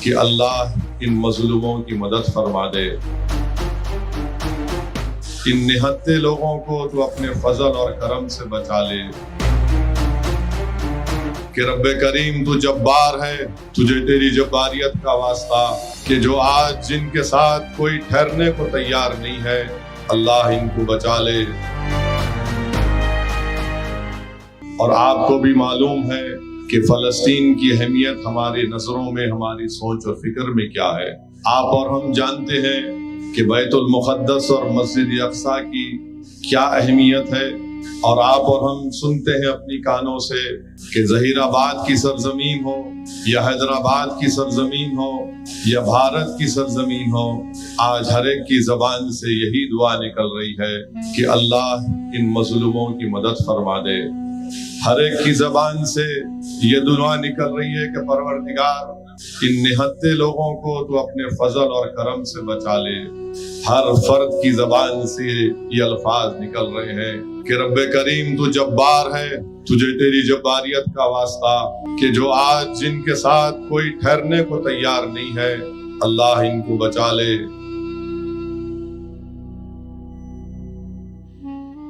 کہ اللہ ان مظلوموں کی مدد فرما دے، ان نہتے لوگوں کو تو اپنے فضل اور کرم سے بچا لے، کہ رب کریم تو جبار ہے، تجھے تیری جباریت کا واسطہ کہ جو آج جن کے ساتھ کوئی ٹھہرنے کو تیار نہیں ہے، اللہ ان کو بچا لے۔ اور آپ کو بھی معلوم ہے کہ فلسطین کی اہمیت ہماری نظروں میں، ہماری سوچ اور فکر میں کیا ہے۔ آپ اور ہم جانتے ہیں کہ بیت المقدس اور مسجد اقصیٰ کی کیا اہمیت ہے، اور آپ اور ہم سنتے ہیں اپنی کانوں سے کہ ظہیر آباد کی سرزمین ہو یا حیدرآباد کی سرزمین ہو یا بھارت کی سرزمین ہو، آج ہر ایک کی زبان سے یہی دعا نکل رہی ہے کہ اللہ ان مظلوموں کی مدد فرما دے۔ ہر ایک کی زبان سے یہ دعا نکل رہی ہے کہ پروردگار ان نہتے لوگوں کو تو اپنے فضل اور کرم سے بچا لے۔ ہر فرد کی زبان سے یہ الفاظ نکل رہے ہیں کہ رب کریم تو جبار ہے، تجھے تیری جباریت کا واسطہ کہ جو آج جن کے ساتھ کوئی ٹھہرنے کو تیار نہیں ہے، اللہ ان کو بچا لے۔